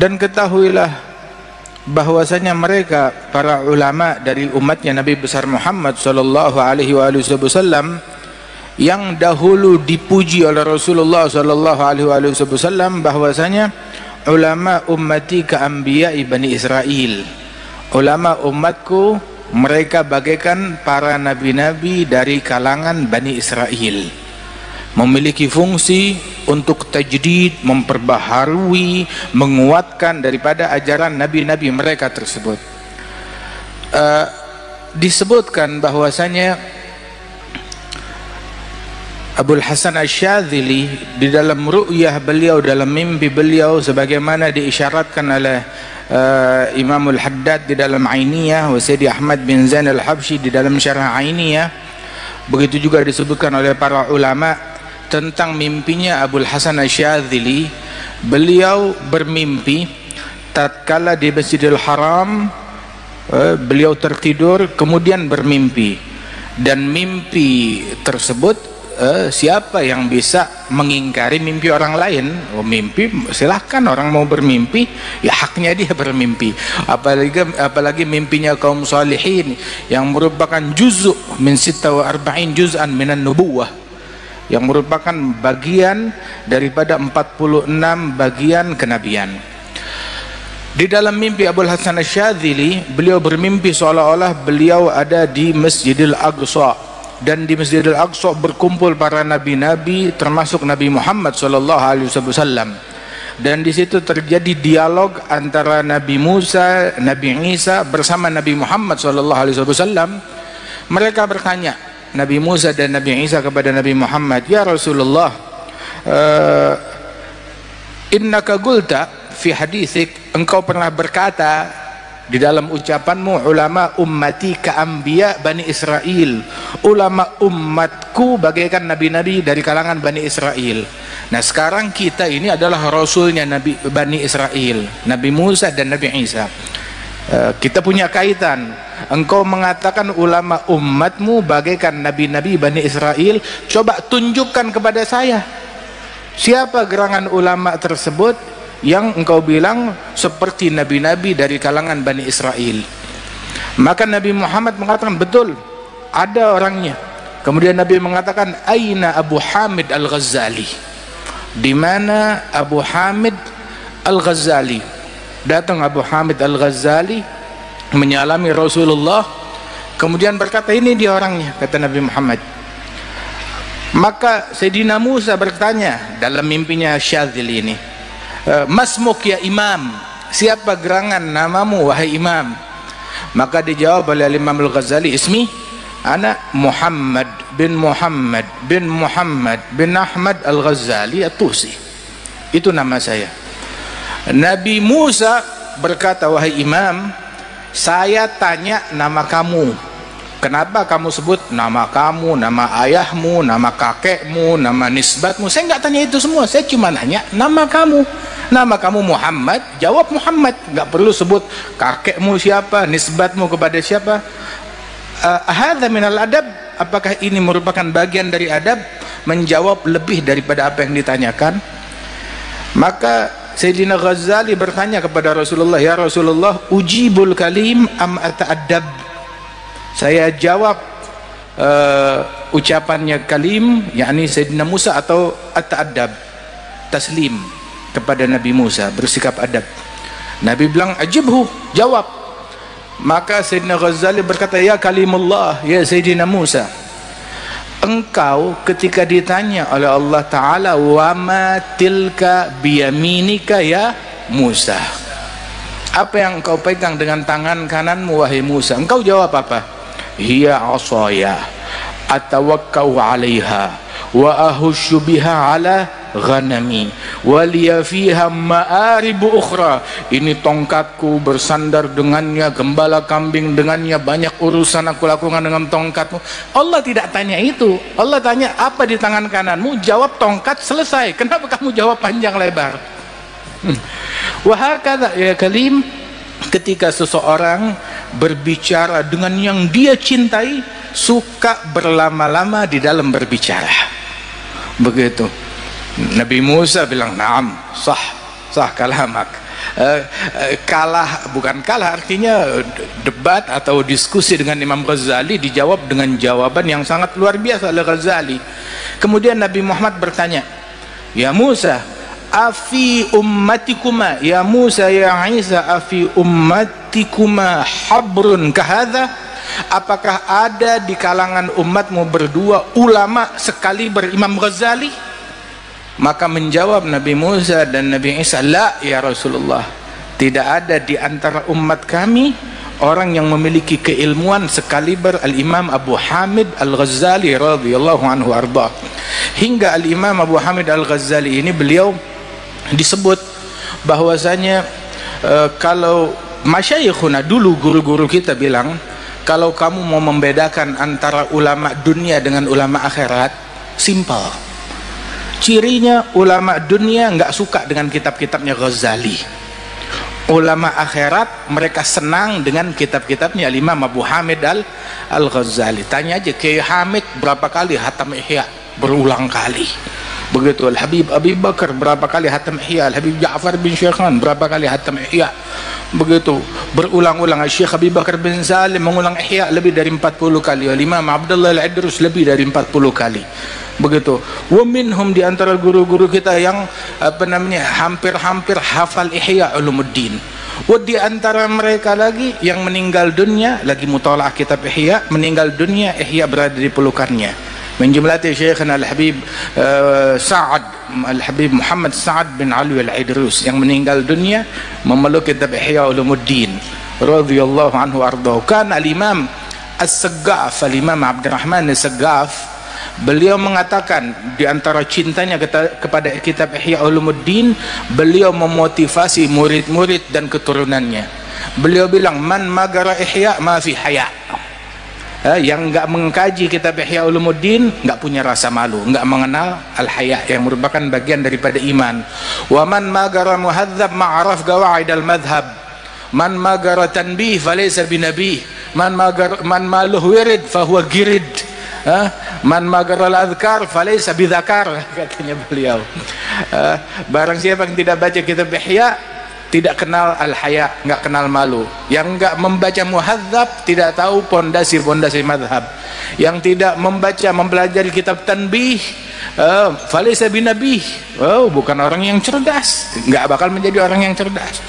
Dan ketahuilah bahwasanya mereka para ulama dari umatnya Nabi besar Muhammad sallallahu alaihi wasallam yang dahulu dipuji oleh Rasulullah sallallahu alaihi wasallam, bahwasanya ulama ummati ka anbiya'i Bani Israel, ulama umatku mereka bagaikan para nabi-nabi dari kalangan Bani Israel, memiliki fungsi untuk tajdid, memperbaharui, menguatkan daripada ajaran nabi-nabi mereka tersebut. Disebutkan bahwasanya Abul Hasan Asy-Syadzili di dalam ru'yah beliau, dalam mimpi beliau, sebagaimana diisyaratkan oleh Imamul Haddad di dalam Ainiyah, wa Sayyidi Ahmad bin Zain al-Habsyi di dalam syarah Ainiyah, begitu juga disebutkan oleh para ulama tentang mimpinya Abul Hasan Asy-Syadzili. Beliau bermimpi tatkala di Masjidil Haram, beliau tertidur kemudian bermimpi, dan mimpi tersebut siapa yang bisa mengingkari mimpi orang lain? Mimpi silahkan, orang mau bermimpi ya haknya dia bermimpi, apalagi mimpinya kaum salihin yang merupakan juz'u min 46 juz'an minan nubuwah, yang merupakan bagian daripada 46 bagian kenabian. Di dalam mimpi Abul Hasan Asy-Syadzili, beliau bermimpi seolah-olah beliau ada di Masjidil Aqsa, dan di Masjidil Aqsa berkumpul para nabi-nabi termasuk Nabi Muhammad SAW, dan di situ terjadi dialog antara Nabi Musa, Nabi Isa bersama Nabi Muhammad SAW. Mereka bertanya, Nabi Musa dan Nabi Isa kepada Nabi Muhammad, ya Rasulullah, innaka qulta fi haditsik, engkau pernah berkata di dalam ucapanmu, ulama ummati ka anbiya Bani Israel, ulama umatku bagaikan nabi-nabi dari kalangan Bani Israel. Nah sekarang kita ini adalah rasulnya Nabi Bani Israel, Nabi Musa dan Nabi Isa. Kita punya kaitan. Engkau mengatakan ulama umatmu bagaikan nabi-nabi Bani Israel, coba tunjukkan kepada saya siapa gerangan ulama tersebut yang engkau bilang seperti nabi-nabi dari kalangan Bani Israel. Maka Nabi Muhammad mengatakan, betul, ada orangnya. Kemudian Nabi mengatakan, aina Abu Hamid Al-Ghazali, di mana Abu Hamid Al-Ghazali? Datang Abu Hamid Al-Ghazali menyalami Rasulullah, kemudian berkata, ini dia orangnya, kata Nabi Muhammad. Maka Sayyidina Musa bertanya dalam mimpinya Syadzili ini, masmuk ya imam, siapa gerangan namamu wahai imam? Maka dijawab oleh Imam Al-Ghazali, ismi ana Muhammad bin Muhammad bin Muhammad bin Ahmad Al-Ghazali At-Tusi, itu nama saya. Nabi Musa berkata, wahai imam, saya tanya nama kamu, kenapa kamu sebut nama kamu, nama ayahmu, nama kakekmu, nama nisbatmu? Saya nggak tanya itu semua, saya cuma nanya nama kamu. Nama kamu Muhammad, jawab Muhammad, nggak perlu sebut kakekmu siapa, nisbatmu kepada siapa. Hadza minal adab, apakah ini merupakan bagian dari adab? Menjawab lebih daripada apa yang ditanyakan. Maka Sayyidina Ghazali bertanya kepada Rasulullah, ya Rasulullah, ujibul kalim am ata'addab? Saya jawab ucapannya kalim, yakni Sayyidina Musa, atau ata'addab, taslim kepada Nabi Musa, bersikap adab. Nabi bilang, ajibhu, jawab. Maka Sayyidina Ghazali berkata, ya kalimullah, ya Sayyidina Musa, engkau ketika ditanya oleh Allah Ta'ala, wa ma tilka biyaminika ya Musa, apa yang engkau pegang dengan tangan kananmu wahai Musa? Engkau jawab apa? Hiya asaya atawakkau alaiha wa ahushu biha ala ghanami waliya fiha ma'aribu ukhra. Ini tongkatku, bersandar dengannya, gembala kambing dengannya, banyak urusan aku lakukan dengan tongkatmu. Allah tidak tanya itu. Allah tanya, apa di tangan kananmu? Jawab tongkat, selesai. Kenapa kamu jawab panjang lebar? Wahakadha ya kalim, ketika seseorang berbicara dengan yang dia cintai, suka berlama-lama di dalam berbicara. Begitu. Nabi Musa bilang, naam, sah kalamak. bukan kalah, artinya debat atau diskusi dengan Imam Ghazali, dijawab dengan jawaban yang sangat luar biasa oleh Ghazali. Kemudian Nabi Muhammad bertanya, ya Musa, afi ummatikuma, ya Musa ya Isa, afi ummatikuma habrun kahadha, apakah ada di kalangan umatmu berdua ulama sekali berimam Ghazali? Maka menjawab Nabi Musa dan Nabi Isa, la ya Rasulullah, tidak ada di antara umat kami orang yang memiliki keilmuan sekaliber Al-Imam Abu Hamid Al-Ghazali radhiyallahu anhu arda. Hingga Al-Imam Abu Hamid Al-Ghazali ini beliau disebut bahwasanya kalau masyayikhuna dulu, guru-guru kita bilang, kalau kamu mau membedakan antara ulama dunia dengan ulama akhirat, simpel. Cirinya ulama dunia nggak suka dengan kitab-kitabnya Ghazali. Ulama akhirat mereka senang dengan kitab-kitabnya Imam Abu Hamid Al-Ghazali. Tanya aja Kiai Hamid berapa kali hatam Ihya, berulang kali. Begitu Al-Habib Abi Bakar berapa kali hatam Ihya, Al-Habib Ja'far bin Syekhan berapa kali hatam Ihya. Begitu berulang-ulang. Syekh Abi Bakar bin Salim mengulang Ihya lebih dari 40 kali. Imam Abdullah Al-Idrus lebih dari 40 kali. Begitu. Wa minhum, di antara guru-guru kita yang hampir-hampir hafal Ihya Ulumuddin. Wa di antara mereka lagi yang meninggal dunia lagi mutalaah kitab Ihya, meninggal dunia Ihya berada di pelukannya. Min jumlati Syekhana Al-Habib Al-Habib Muhammad Sa'ad bin Ali Al-Idrus yang meninggal dunia memeluk kitab Ihya Ulumuddin radhiyallahu anhu ardhahu. Kan Al-Imam As-Saggaf, Al-Imam Abdurrahman As-Saggaf, beliau mengatakan di antara cintanya kepada kitab Ihya Ulumuddin, beliau memotivasi murid-murid dan keturunannya. Beliau bilang, man magara Ihya ma fi haya. Yang enggak mengkaji kitab Ihya Ulumuddin enggak punya rasa malu, enggak mengenal al-haya yang merupakan bagian daripada iman. Wa man magara muhadzab ma'araf qawaid al-madhhab. Man magara tanbih falaysa binabih. Man maluh wirid fahuwa girid. Man magaral adhkar falaysa bidhakar, katanya beliau. Barang siapa yang tidak baca kitab Ihya tidak kenal al-haya, enggak kenal malu. Yang enggak membaca muhadzab tidak tahu pondasi-pondasi madhab. Yang tidak mempelajari kitab tanbih falaysa binabih, bukan orang yang cerdas, enggak bakal menjadi orang yang cerdas.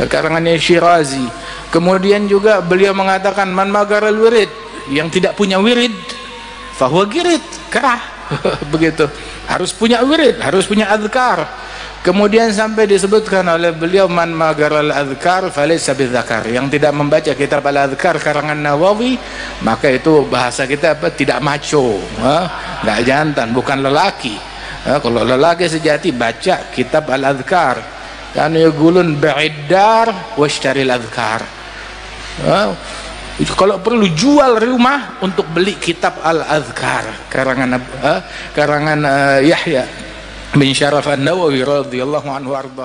Karangannya Syirazi. Kemudian juga beliau mengatakan, man magaral wirid, yang tidak punya wirid fahuwa girid, kerah. Begitu, harus punya wirid, harus punya adhkar. Kemudian sampai disebutkan oleh beliau, man magaral adhkar falaysa bidzakar, yang tidak membaca kitab al-adhkar karangan Nawawi, maka itu bahasa kita apa, tidak maco, enggak jantan, bukan lelaki. Kalau lelaki sejati baca kitab al-adhkar. Kan yaqulun ba'iddar washtaril adhkar. Kalau perlu jual rumah untuk beli kitab Al-Adhkar karangan Yahya bin Syaraf An-Nawawi radhiyallahu anhu arda.